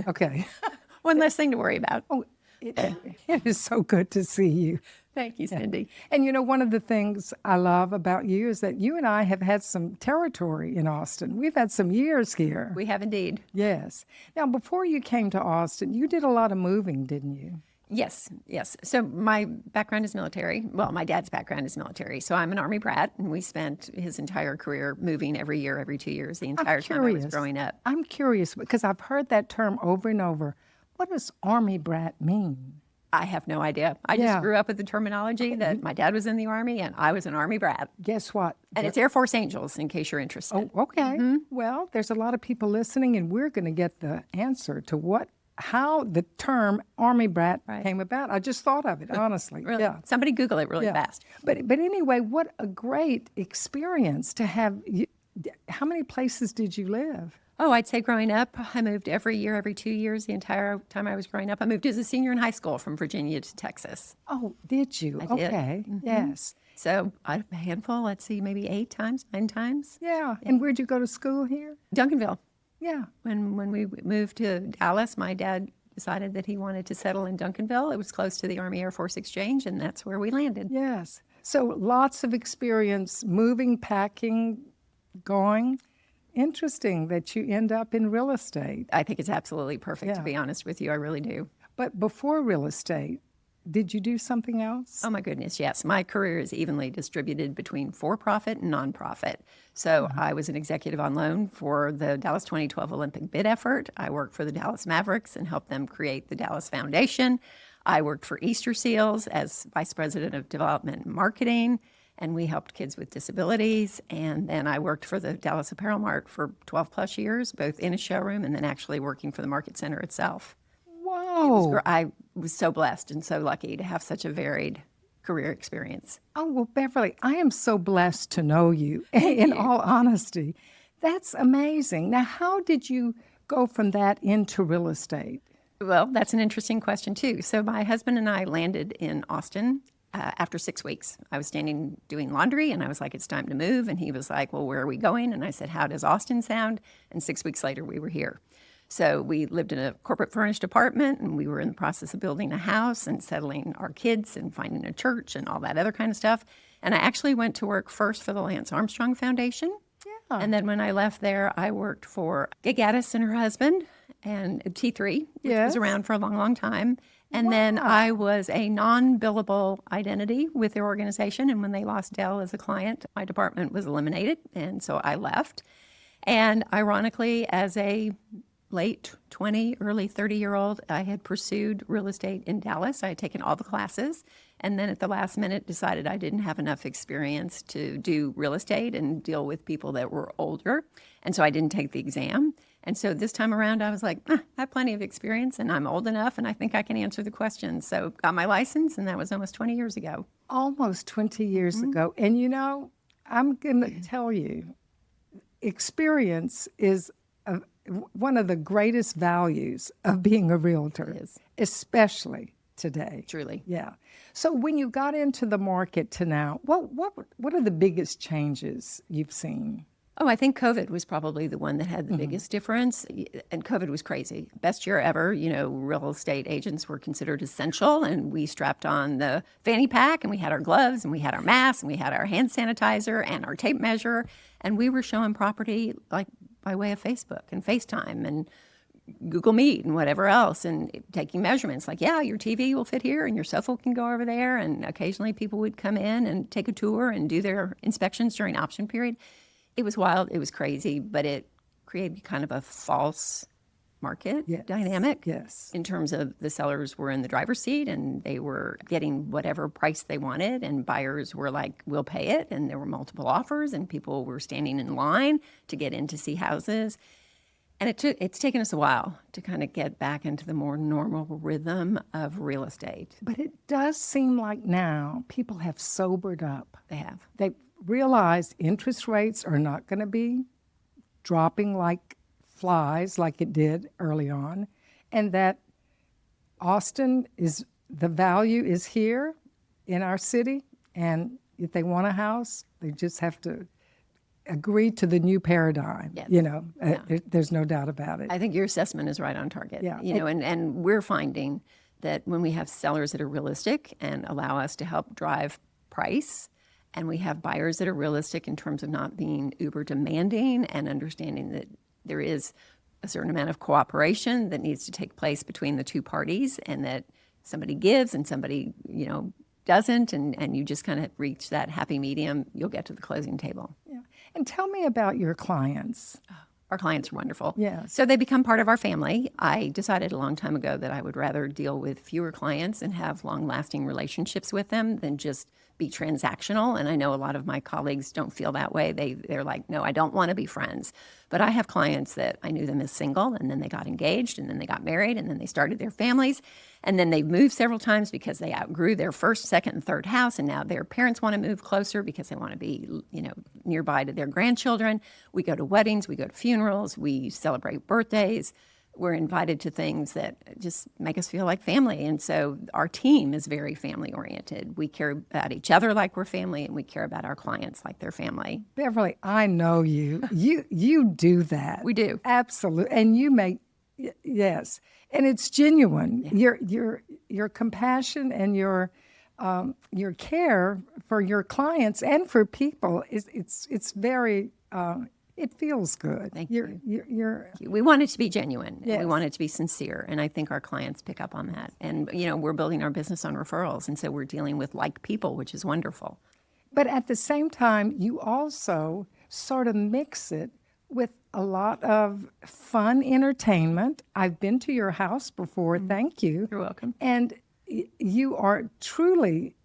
Okay. One less thing to worry about. Oh, it is so good to see you. Thank you, Cindie. And one of the things I love about you is that you and I have had some territory in Austin. We've had some years here. We have indeed. Yes. Now, before you came to Austin, you did a lot of moving, didn't you? Yes, yes. So my background is military. Well, my dad's background is military. So I'm an Army brat, and we spent his entire career moving every year, every 2 years, the entire time I was growing up. I'm curious because I've heard that term over and over. What does Army brat mean? I have no idea. I just grew up with the terminology that my dad was in the Army and I was an Army brat. Guess what? And it's Air Force Angels, in case you're interested. Oh, okay. Well, there's a lot of people listening, and we're going to get the answer to how the term Army brat came about. I just thought of it, honestly. Really? Yeah. Somebody Google it really fast. But anyway, what a great experience to have. How many places did you live? Oh, I'd say growing up, I moved every year, every 2 years, the entire time I was growing up. I moved as a senior in high school from Virginia to Texas. Oh, did you? I did. Okay. Yes. So a handful, let's see, maybe 8 times, 9 times. Yeah. And where'd you go to school here? Duncanville. Yeah. When we moved to Dallas, my dad decided that he wanted to settle in Duncanville. It was close to the Army Air Force Exchange, and that's where we landed. Yes. So lots of experience moving, packing, going. Interesting that you end up in real estate. I think it's absolutely perfect, to be honest with you. I really do. But before real estate, did you do something else? Oh, my goodness, yes. My career is evenly distributed between for-profit and nonprofit. So I was an executive on loan for the Dallas 2012 Olympic bid effort. I worked for the Dallas Mavericks and helped them create the Dallas Foundation. I worked for Easter Seals as vice president of development and marketing, and we helped kids with disabilities. And then I worked for the Dallas Apparel Mart for 12 plus years, both in a showroom and then actually working for the market center itself. Whoa. I was so blessed and so lucky to have such a varied career experience. Oh, well, Beverly, I am so blessed to know you, in all honesty. That's amazing. Now, how did you go from that into real estate? Well, that's an interesting question, too. So my husband and I landed in Austin after 6 weeks. I was standing doing laundry, and I was like, it's time to move. And he was like, well, where are we going? And I said, how does Austin sound? And 6 weeks later, we were here. So we lived in a corporate furnished apartment, and we were in the process of building a house and settling our kids and finding a church and all that other kind of stuff. And I actually went to work first for the Lance Armstrong Foundation. Yeah. And then when I left there, I worked for Bldg and her husband and T3, which was around for a long, long time. And then I was a non-billable identity with their organization. And when they lost Dell as a client, my department was eliminated. And so I left. And ironically, as a late 20, early 30-year-old, I had pursued real estate in Dallas. I had taken all the classes. And then at the last minute decided I didn't have enough experience to do real estate and deal with people that were older. And so I didn't take the exam. And so this time around, I was like, I have plenty of experience and I'm old enough and I think I can answer the questions. So got my license, and that was almost 20 years ago. Almost 20 years ago. And I'm going to tell you, experience is one of the greatest values of being a realtor, especially today. Truly. Yeah. So when you got into the market to now, what are the biggest changes you've seen? Oh, I think COVID was probably the one that had the biggest difference. And COVID was crazy. Best year ever. Real estate agents were considered essential, and we strapped on the fanny pack, and we had our gloves, and we had our masks, and we had our hand sanitizer and our tape measure. And we were showing property like by way of Facebook and FaceTime and Google Meet and whatever else, and taking measurements like, your TV will fit here and your sofa can go over there. And occasionally people would come in and take a tour and do their inspections during option period. It was wild. It was crazy, but it created kind of a false market dynamic. Yes. In terms of the sellers were in the driver's seat and they were getting whatever price they wanted, and buyers were like, we'll pay it. And there were multiple offers, and people were standing in line to get in to see houses. And it's taken us a while to kind of get back into the more normal rhythm of real estate. But it does seem like now people have sobered up. They have. They realized interest rates are not going to be dropping like flies like it did early on, and that Austin the value is here in our city, and if they want a house, they just have to agreed to the new paradigm. Yes. There's no doubt about it. I think your assessment is right on target. Yeah. And we're finding that when we have sellers that are realistic and allow us to help drive price, and we have buyers that are realistic in terms of not being uber demanding and understanding that there is a certain amount of cooperation that needs to take place between the two parties, and that somebody gives and somebody, doesn't, and you just kind of reach that happy medium, you'll get to the closing table. Yeah. And tell me about your clients. Our clients are wonderful. Yes. So they become part of our family. I decided a long time ago that I would rather deal with fewer clients and have long-lasting relationships with them than just be transactional. And I know a lot of my colleagues don't feel that way. They're like, no, I don't want to be friends. But I have clients that I knew them as single, and then they got engaged, and then they got married, and then they started their families. And then they've moved several times because they outgrew their first, second, and third house, and now their parents want to move closer because they want to be, nearby to their grandchildren. We go to weddings, we go to funerals, we celebrate birthdays. We're invited to things that just make us feel like family. And so our team is very family oriented. We care about each other like we're family, and we care about our clients like they're family. Beverly, I know you. You do that. We do. Absolutely. And you make, yes. And it's genuine. Yeah. Your compassion and your care for your clients and for people it's very it feels good. Thank you. You're We want it to be genuine. Yes. We want it to be sincere. And I think our clients pick up on that. And, we're building our business on referrals. And so we're dealing with like people, which is wonderful. But at the same time, you also sort of mix it with a lot of fun entertainment. I've been to your house before. Thank you. You're welcome. And you are truly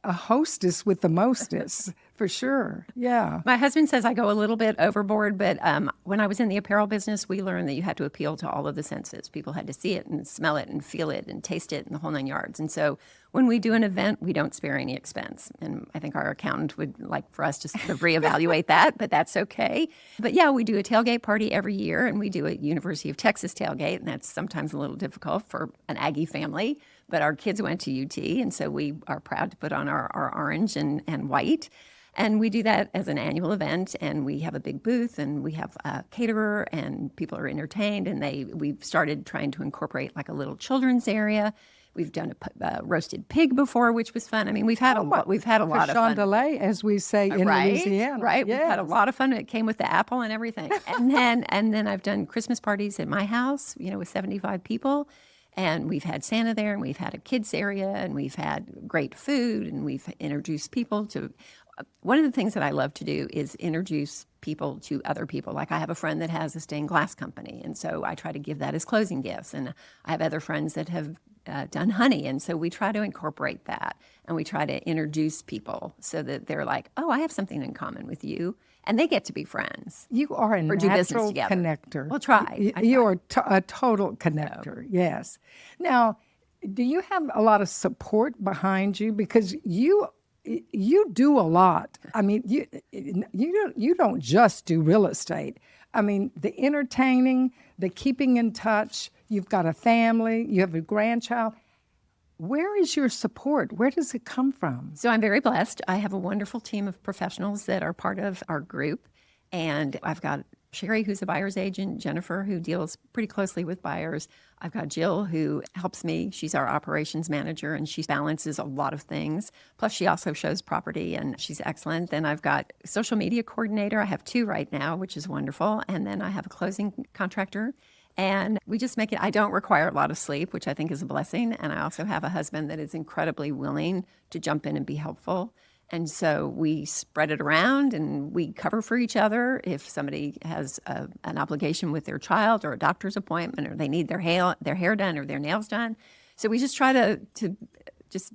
a hostess with the mostest, for sure. Yeah. My husband says I go a little bit overboard, but when I was in the apparel business, we learned that you had to appeal to all of the senses. People had to see it and smell it and feel it and taste it and the whole 9 yards. And so when we do an event, we don't spare any expense. And I think our accountant would like for us to sort of reevaluate that, but that's okay. But yeah, we do a tailgate party every year, and we do a University of Texas tailgate, and that's sometimes a little difficult for an Aggie family. But our kids went to UT, and so we are proud to put on our orange and white. And we do that as an annual event, and we have a big booth, and we have a caterer, and people are entertained. And we've started trying to incorporate like a little children's area. We've done a roasted pig before, which was fun. I mean, we've had a lot of fun. Chandelier, as we say in Louisiana. Right. Yes. We've had a lot of fun. It came with the apple and everything. And then I've done Christmas parties at my house, with 75 people. And we've had Santa there, and we've had a kids area, and we've had great food, and we've introduced people to. One of the things that I love to do is introduce people to other people. Like I have a friend that has a stained glass company, and so I try to give that as closing gifts. And I have other friends that have done honey, and so we try to incorporate that, and we try to introduce people so that they're like, oh, I have something in common with you. And they get to be friends. You are a natural connector. We'll try. You are a total connector, yes. Now, do you have a lot of support behind you? Because you do a lot. I mean, you don't just do real estate. I mean, the entertaining, the keeping in touch, you've got a family, you have a grandchild. Where is your support? Where does it come from? So I'm very blessed. I have a wonderful team of professionals that are part of our group. And I've got Sherry, who's a buyer's agent, Jennifer, who deals pretty closely with buyers. I've got Jill, who helps me. She's our operations manager, and she balances a lot of things. Plus, she also shows property, and she's excellent. Then I've got social media coordinator. I have 2 right now, which is wonderful. And then I have a closing contractor. And we just make it, I don't require a lot of sleep, which I think is a blessing. And I also have a husband that is incredibly willing to jump in and be helpful. And so we spread it around, and we cover for each other. If somebody has an obligation with their child or a doctor's appointment, or they need their hair done or their nails done. So we just try to just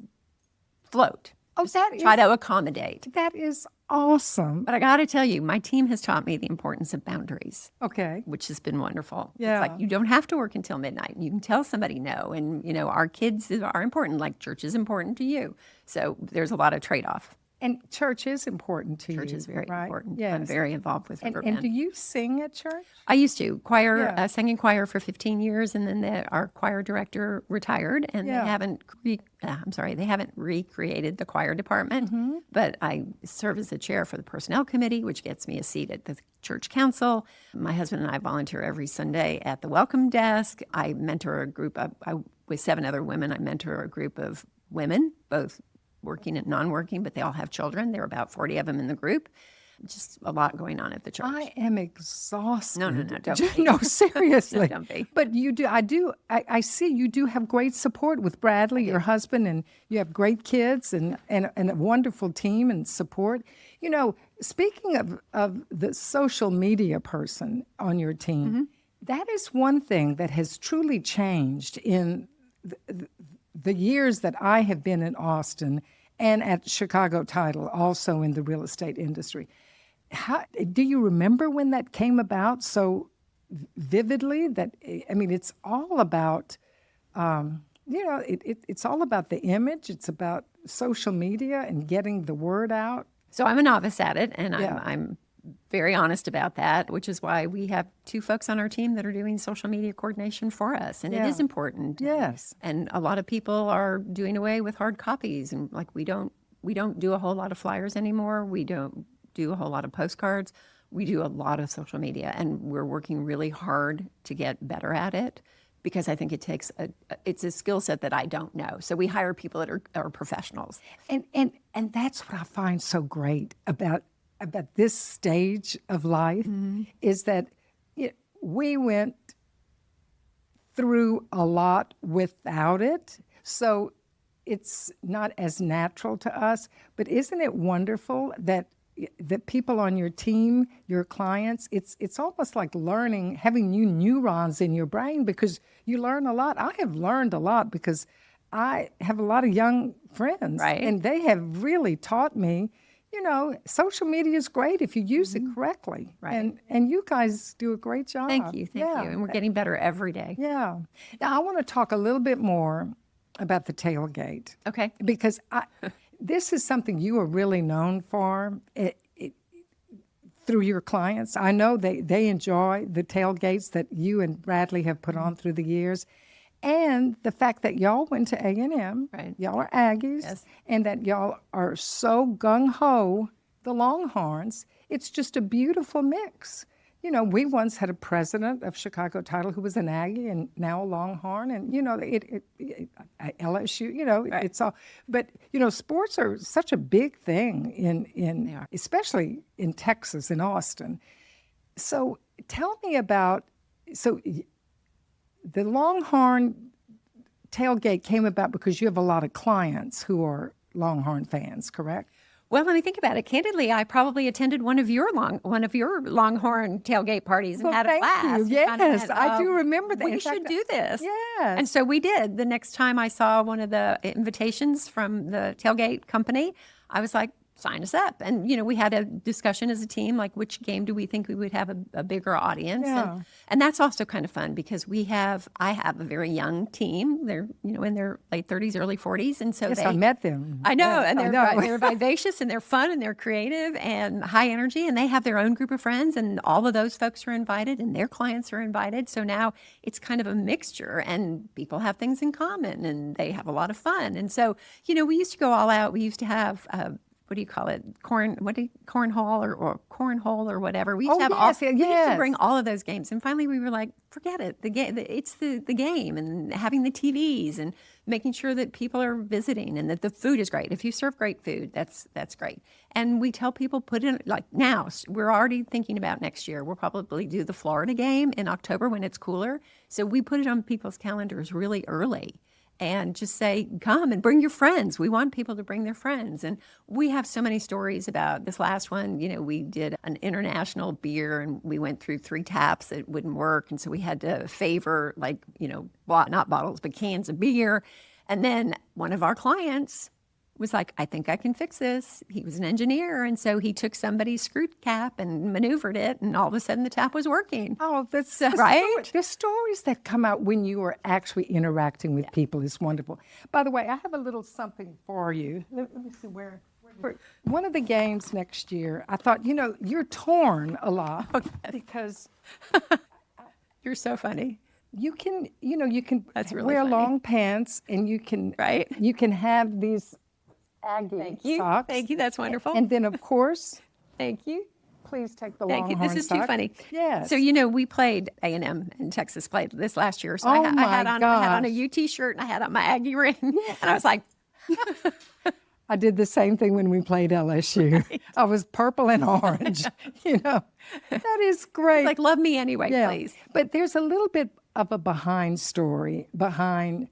float. Oh, try to accommodate. That is awesome. But I got to tell you, my team has taught me the importance of boundaries. Okay. Which has been wonderful. Yeah. It's like you don't have to work until midnight. You can tell somebody no. And, our kids are important, like church is important to you. So there's a lot of trade-off. And church is important to you. Church is very right? important. Yes. I'm very involved with river And band. do you sing at church? I used to Yeah. sang in choir for 15 years, and then our choir director retired, and Yeah. they haven't. They haven't recreated the choir department. Mm-hmm. But I serve as the chair for the personnel committee, which gets me a seat at the church council. My husband and I volunteer every Sunday at the welcome desk. I mentor a group with 7 other women. I mentor a group of women, both working and non-working, but they all have children. There are about 40 of them in the group. Just a lot going on at the church. I am exhausted. No, don't be. No, seriously. No, don't be. But you do. I see you do have great support with Bradley, your husband, and you have great kids and a wonderful team and support. You know, speaking of the social media person on your team, that is one thing that has truly changed in the years that I have been in Austin and at Chicago Title, also in the real estate industry. Do you remember when that came about so vividly? It's all about, it's all about the image. It's about social media and getting the word out. So I'm a novice at it, and Yeah. I'm very honest about that, which is why we have 2 folks on our team that are doing social media coordination for us, and it is important. Yes. And a lot of people are doing away with hard copies, and like we don't do a whole lot of flyers anymore. We don't do a whole lot of postcards. We do a lot of social media, and we're working really hard to get better at it because I think it takes it's a skill set that I don't know. So we hire people that are professionals. And that's what I find so great about this stage of life is that we went through a lot without it. So it's not as natural to us. But isn't it wonderful that people on your team, your clients, it's almost like having new neurons in your brain because you learn a lot. I have learned a lot because I have a lot of young friends. Right. And they have really taught me, social media is great if you use it correctly. Right. And you guys do a great job. Thank you. And we're getting better every day. Yeah. Now, I want to talk a little bit more about the tailgate. Okay. Because this is something you are really known for through your clients. I know they enjoy the tailgates that you and Bradley have put on through the years. And the fact that y'all went to A&M, Right. y'all are Aggies, Yes. and that y'all are so gung-ho, the Longhorns, it's just a beautiful mix. We once had a president of Chicago Title who was an Aggie and now a Longhorn, and LSU, Right. it's all. But sports are such a big thing They are. especially in Texas, in Austin. So tell me about the Longhorn tailgate came about because you have a lot of clients who are Longhorn fans, correct? Well, let me think about it. Candidly, I probably attended one of your Longhorn tailgate parties and Well, had a thank blast. you. And kinda Yes, I do remember that. We In should fact, do this. Yes. And so we did. The next time I saw one of the invitations from the tailgate company, I was like, sign us up. And, we had a discussion as a team, like which game do we think we would have a bigger audience? Yeah. And that's also kind of fun because I have a very young team. They're, in their late 30s, early 40s. And so Yes, I met them. I know, Yes, and I know. they're vivacious and they're fun and they're creative and high energy, and they have their own group of friends, and all of those folks are invited, and their clients are invited. So now it's kind of a mixture, and people have things in common, and they have a lot of fun. And so, we used to go all out. We used to have. What do you call it? Cornhole or cornhole or whatever. We used to have yes, we used to yes. bring all of those games, and finally we were like, forget it. It's the game, and having the TVs and making sure that people are visiting and that the food is great. If you serve great food, that's great. And we tell people put in now. We're already thinking about next year. We'll probably do the Florida game in October when it's cooler. So we put it on people's calendars really early. And just say, come and bring your friends. We want people to bring their friends. And we have so many stories about this last one. We did an international beer and we went through 3 taps that wouldn't work. And so we had to favor not bottles, but cans of beer. And then one of our clients was like, I think I can fix this. He was an engineer. And so he took somebody's screw cap and maneuvered it. And all of a sudden the tap was working. Oh, that's right. The stories that come out when you are actually interacting with people is wonderful. By the way, I have a little something for you. Let me see where For one of the games next year, I thought, you're torn a lot because You're so funny. you can, you can That's really wear funny. long pants and you can, Right. you can have these Aggie Thank you. socks. Thank you. That's wonderful. And then, of course, Thank you. please take the Thank you. Longhorn This is too sock. funny. Yes. So, we played A&M and Texas played this last year. So Oh I my had on gosh. a UT shirt and I had on my Aggie ring. And I was like, I did the same thing when we played LSU. I was purple and orange. That is great. love me anyway, please. But there's a little bit of a behind story behind,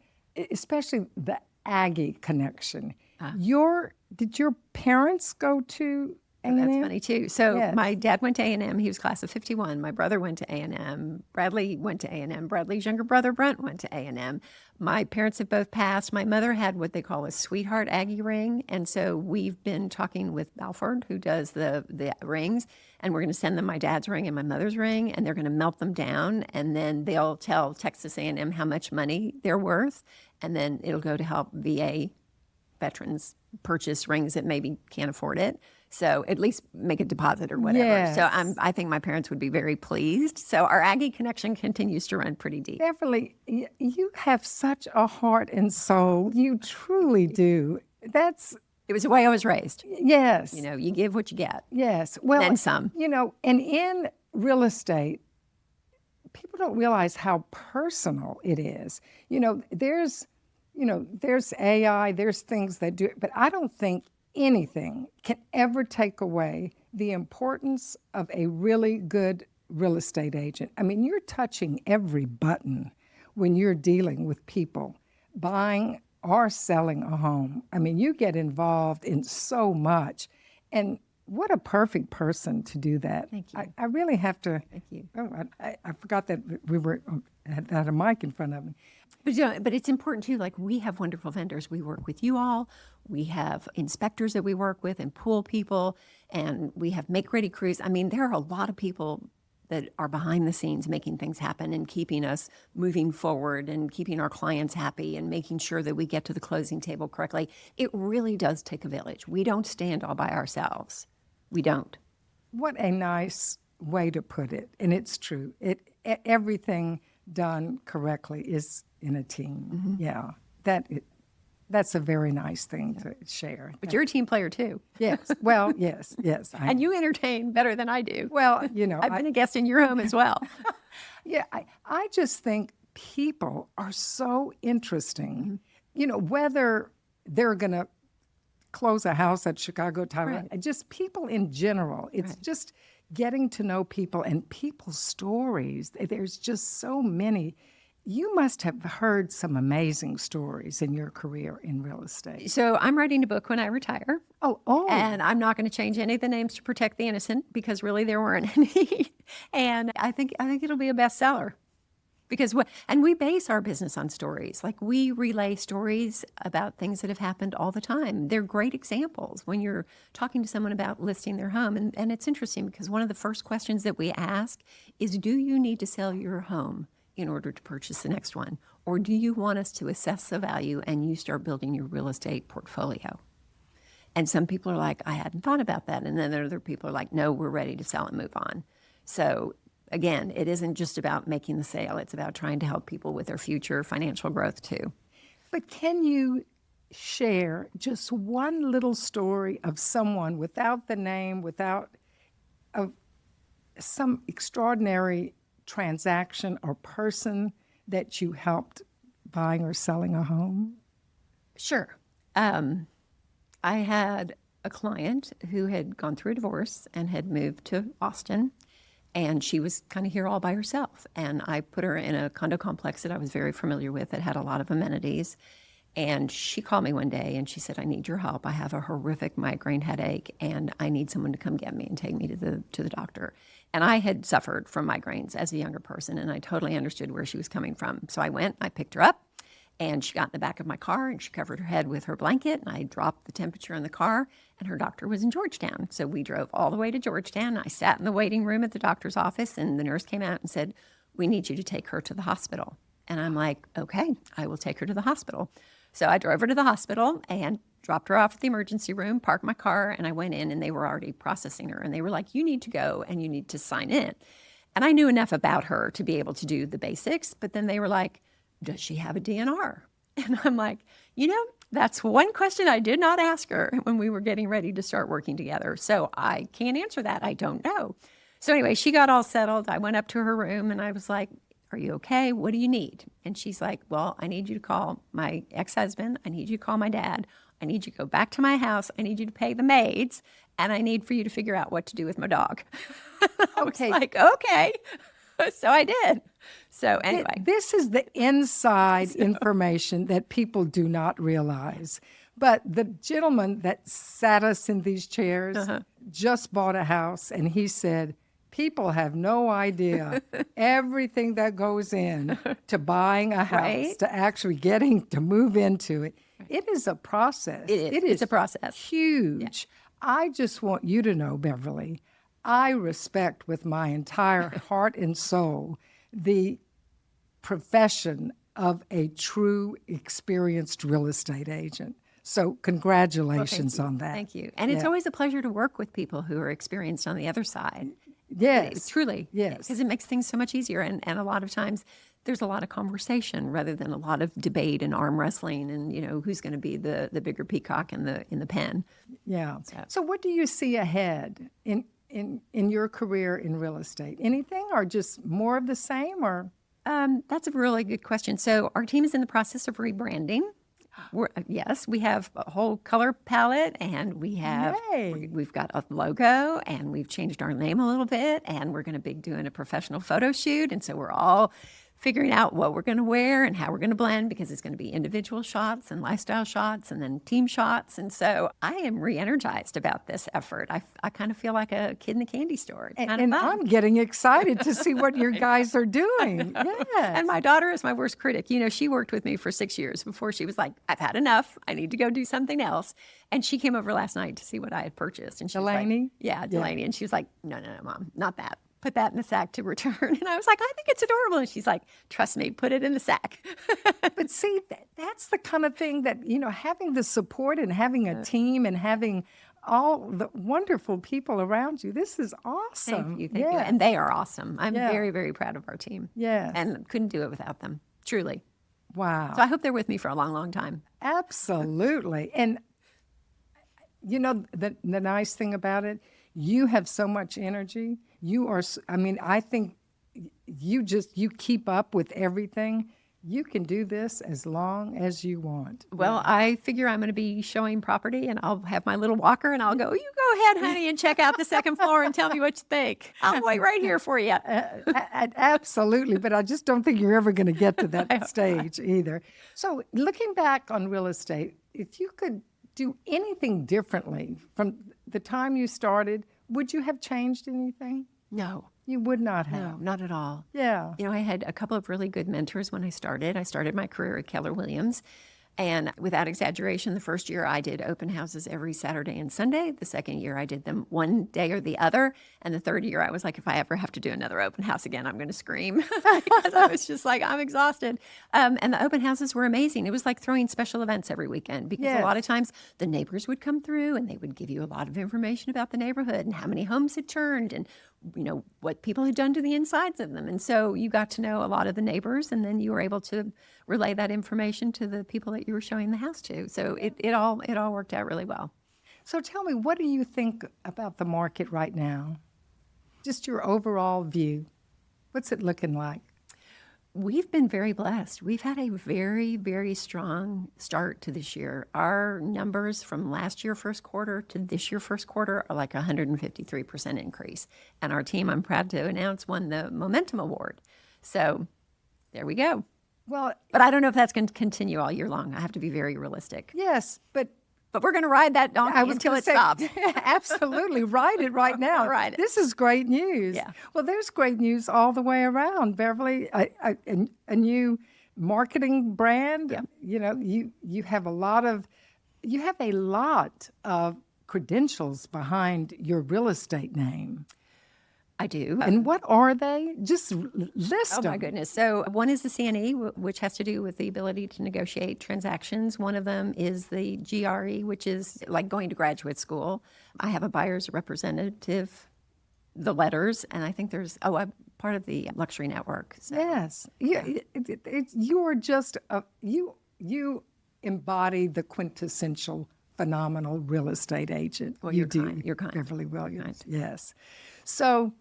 especially the Aggie connection. Did your parents go to A&M? That's funny too. So Yes. my dad went to A&M. He was class of 51. My brother went to A&M. Bradley went to A&M. Bradley's younger brother, Brent, went to A&M. My parents have both passed. My mother had what they call a sweetheart Aggie ring. And so we've been talking with Balford, who does the rings, and we're going to send them my dad's ring and my mother's ring, and they're going to melt them down, and then they'll tell Texas A&M how much money they're worth, and then it'll go to help VA veterans purchase rings that maybe can't afford it. So at least make a deposit or whatever. Yes. So I think my parents would be very pleased. So our Aggie connection continues to run pretty deep. Beverly, you have such a heart and soul. You truly do. That's, It was the way I was raised. yes. You give what you get. Yes. Well, Then some. And in real estate, people don't realize how personal it is. There's AI, there's things that do it, but I don't think anything can ever take away the importance of a really good real estate agent. I mean, you're touching every button when you're dealing with people buying or selling a home. I mean, you get involved in so much. And what a perfect person to do that. Thank you. I really have to. Thank you. Oh, I forgot that we had a mic in front of me. But it's important too. Like, we have wonderful vendors. We work with you all. We have inspectors that we work with and pool people, and we have make-ready crews. I mean, there are a lot of people that are behind the scenes making things happen and keeping us moving forward and keeping our clients happy and making sure that we get to the closing table correctly. It really does take a village. We don't stand all by ourselves. We don't. What a nice way to put it, and it's true. Everything done correctly is in a team. Mm-hmm. Yeah, that's a very nice thing to share. But you're a team player too. Yes. Well, yes. And you entertain better than I do. Well, I've been a guest in your home as well. Yeah, I just think people are so interesting. Whether they're going to close a house at Chicago Tower, just people in general. It's just getting to know people and people's stories. There's just so many. You must have heard some amazing stories in your career in real estate. So I'm writing a book when I retire. Oh. And I'm not going to change any of the names to protect the innocent, because really there weren't any. And I think it'll be a bestseller. Because we base our business on stories. Like, we relay stories about things that have happened all the time. They're great examples when you're talking to someone about listing their home. And it's interesting because one of the first questions that we ask is, do you need to sell your home in order to purchase the next one? Or do you want us to assess the value and you start building your real estate portfolio? And some people are like, I hadn't thought about that. And then other people are like, no, we're ready to sell and move on. So again, it isn't just about making the sale. It's about trying to help people with their future financial growth too. But can you share just one little story of someone without the name, of some extraordinary transaction or person that you helped buying or selling a home? Sure. I had a client who had gone through a divorce and had moved to Austin, and she was kind of here all by herself. And I put her in a condo complex that I was very familiar with that had a lot of amenities. And she called me one day and she said, I need your help. I have a horrific migraine headache and I need someone to come get me and take me to the doctor. And I had suffered from migraines as a younger person, and I totally understood where she was coming from. So I went, I picked her up, and she got in the back of my car and she covered her head with her blanket, and I dropped the temperature in the car, and her doctor was in Georgetown. So we drove all the way to Georgetown. I sat in the waiting room at the doctor's office, and the nurse came out and said, we need you to take her to the hospital. And I'm like, okay, I will take her to the hospital. So I drove her to the hospital, and dropped her off at the emergency room, parked my car, and I went in, and they were already processing her. And they were like, you need to go and you need to sign in. And I knew enough about her to be able to do the basics. But then they were like, does she have a DNR? And I'm like, that's one question I did not ask her when we were getting ready to start working together. So I can't answer that. I don't know. So anyway, she got all settled. I went up to her room and I was like, are you okay? What do you need? And she's like, well, I need you to call my ex-husband. I need you to call my dad. I need you to go back to my house. I need you to pay the maids. And I need for you to figure out what to do with my dog. I was like, okay. So I did. So anyway. This is the inside information that people do not realize. But the gentleman that sat us in these chairs just bought a house, and he said, people have no idea everything that goes in to buying a house, to actually getting to move into it. It is a process. It is. It's a process. Huge. Yeah. I just want you to know, Beverly, I respect with my entire heart and soul the profession of a true experienced real estate agent. So congratulations on that. Thank you. And it's always a pleasure to work with people who are experienced on the other side. Yes. Truly. Yes. Because it makes things so much easier. And a lot of times there's a lot of conversation rather than a lot of debate and arm wrestling and, who's going to be the bigger peacock in the pen. Yeah. So what do you see ahead in your career in real estate? Anything or just more of the same or? That's a really good question. So our team is in the process of rebranding. Yes, we have a whole color palette, and we've got a logo, and we've changed our name a little bit, and we're going to be doing a professional photo shoot, and so we're all figuring out what we're going to wear and how we're going to blend because it's going to be individual shots and lifestyle shots and then team shots. And so I am re-energized about this effort. I kind of feel like a kid in a candy store. And I'm getting excited to see what your guys are doing. Yes. And my daughter is my worst critic. She worked with me for 6 years before she was like, I've had enough. I need to go do something else. And she came over last night to see what I had purchased. And she Delaney? was like, yeah, Delaney. Yeah. And she was like, no, Mom, not that. Put that in the sack to return. And I was like, I think it's adorable. And she's like, trust me, put it in the sack. But see, that's the kind of thing that, having the support and having a team and having all the wonderful people around you. This is awesome. Thank you. And they are awesome. I'm very, very proud of our team. Yeah. And couldn't do it without them, truly. Wow. So I hope they're with me for a long, long time. Absolutely. And, the nice thing about it, you have so much energy. I think you keep up with everything. You can do this as long as you want. Well, I figure I'm going to be showing property and I'll have my little walker and I'll go, you go ahead, honey, and check out the second floor and tell me what you think. I'll wait right here for you. Absolutely. But I just don't think you're ever going to get to that stage either. So looking back on real estate, if you could do anything differently from the time you started, would you have changed anything? No. You would not have? No, not at all. Yeah. I had a couple of really good mentors when I started. I started my career at Keller Williams. And without exaggeration, the first year I did open houses every Saturday and Sunday. The second year I did them one day or the other. And the third year I was like, if I ever have to do another open house again, I'm going to scream because I was just like, I'm exhausted. And the open houses were amazing. It was like throwing special events every weekend because a lot of times the neighbors would come through and they would give you a lot of information about the neighborhood and how many homes had turned and what people had done to the insides of them. And so you got to know a lot of the neighbors, and then you were able to relay that information to the people that you were showing the house to. So it all worked out really well. So tell me, what do you think about the market right now? Just your overall view. What's it looking like? We've been very blessed. We've had a very, very strong start to this year. Our numbers from last year first quarter to this year first quarter are like 153% increase. And our team, I'm proud to announce, won the Momentum Award. So there we go. Well, but I don't know if that's going to continue all year long. I have to be very realistic. Yes, but we're going to ride that donkey until it stops. Absolutely. Ride it right now. Ride it. This is great news. Yeah. Well, there's great news all the way around, Beverly. A new marketing brand. Yeah. You have a lot of credentials behind your real estate name. I do. And what are they? Just list Oh my them. goodness. So one is the CNE, which has to do with the ability to negotiate transactions. One of them is the GRE, which is like going to graduate school. I have a buyer's representative, the letters, and I think there's, I'm part of the luxury network. So. Yes. You are just, you embody the quintessential phenomenal real estate agent. Well, you you're do, kind. You're kind. Beverly Williams. Yes. So,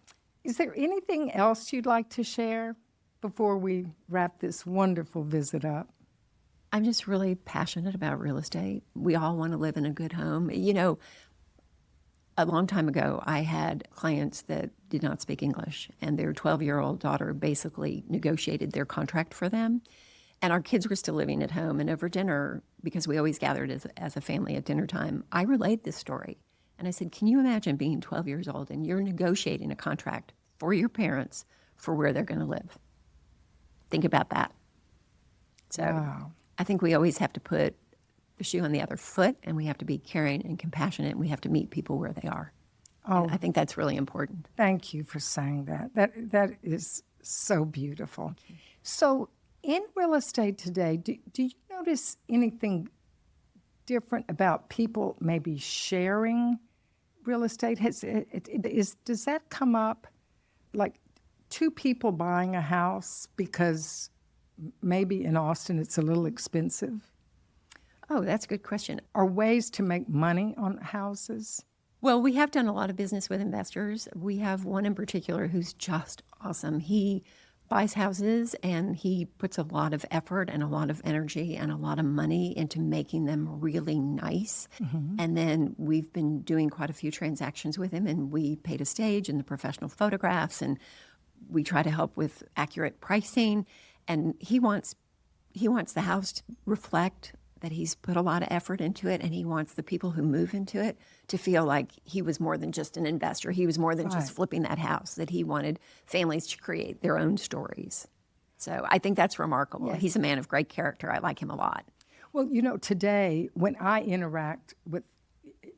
is there anything else you'd like to share before we wrap this wonderful visit up? I'm just really passionate about real estate. We all want to live in a good home. You know, a long time ago, I had clients that did not speak English, and their 12-year-old daughter basically negotiated their contract for them. And our kids were still living at home. And over dinner, because we always gathered as a family at dinner time, I relayed this story. And I said, can you imagine being 12 years old and you're negotiating a contract for your parents for where they're going to live? Think about that. So Wow. I think we always have to put the shoe on the other foot, and we have to be caring and compassionate, and we have to meet people where they are. Oh, And I think that's really important. thank you for saying that. That is so beautiful. So, in real estate today, do you notice anything different about people maybe sharing real estate? Does that come up, like two people buying a house because maybe in Austin it's a little expensive? Oh, that's a good question. Are ways to make money on houses? Well, we have done a lot of business with investors. We have one in particular who's just awesome. He buys houses and he puts a lot of effort and a lot of energy and a lot of money into making them really nice. And then we've been doing quite a few transactions with him, and we paid a stage and the professional photographs, and we try to help with accurate pricing. And he wants the house to reflect that he's put a lot of effort into it, and he wants the people who move into it to feel like he was more than just an investor. He was more than just flipping that house, that he wanted families to create their own stories. So I think that's remarkable. Yes. He's a man of great character. I like him a lot. Well, today when I interact with,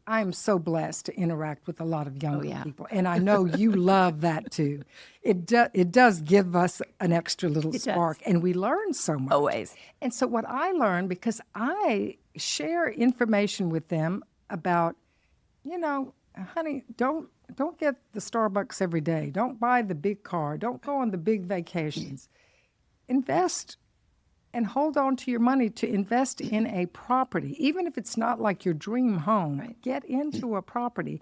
I am so blessed to interact with a lot of younger people, and I know you love that too. It does give us an extra little spark, and we learn so much. Always. And so what I learned, because I share information with them about, honey, don't get the Starbucks every day. Don't buy the big car. Don't go on the big vacations. Invest and hold on to your money to invest in a property, even if it's not like your dream home. Get into a property.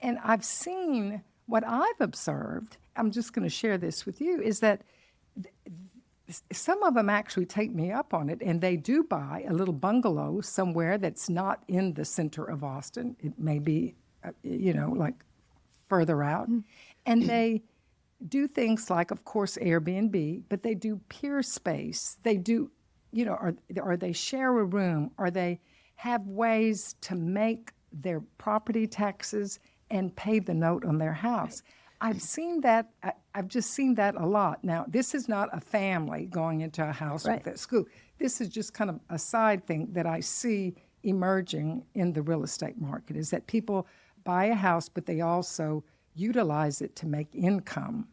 And I've seen, what I've observed, I'm just going to share this with you, is that some of them actually take me up on it, and they do buy a little bungalow somewhere that's not in the center of Austin. It may be, like further out. And they do things like, of course, Airbnb, but they do peer space. They do, or they share a room, or they have ways to make their property taxes and pay the note on their house. I've seen that. I've just seen that a lot. Now, this is not a family going into a house with a school. This is just kind of a side thing that I see emerging in the real estate market, is that people buy a house, but they also utilize it to make income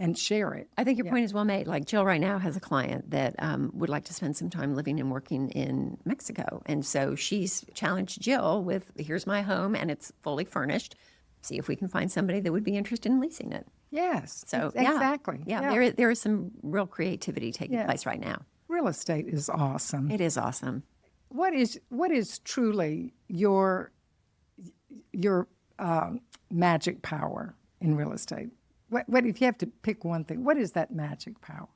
and share it. I think your point is well made. Like Jill right now has a client that would like to spend some time living and working in Mexico. And so she's challenged Jill with, here's my home and it's fully furnished. See if we can find somebody that would be interested in leasing it. Yes, So exactly. Yeah. There is some real creativity taking place right now. Real estate is awesome. It is awesome. What is truly your magic power in real estate? What if you have to pick one thing? What is that magic power?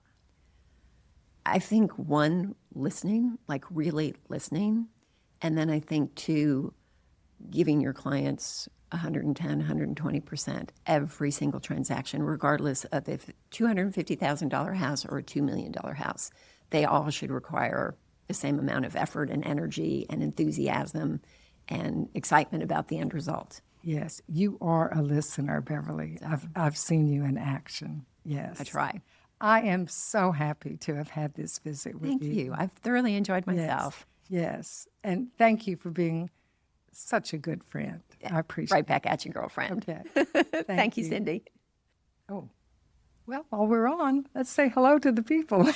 I think one, listening, like really listening, and then I think two, giving your clients 110, 120% every single transaction, regardless of if $250,000 house or a $2 million house. They all should require the same amount of effort and energy and enthusiasm and excitement about the end result. Yes, you are a listener, Beverly. I've seen you in action. Yes. I try. I am so happy to have had this visit with you. Thank you. I've thoroughly enjoyed myself. Yes. And thank you for being such a good friend. I appreciate it. Right back at you, girlfriend. Okay. Thank you, Cindie. Oh, well, while we're on, let's say hello to the people.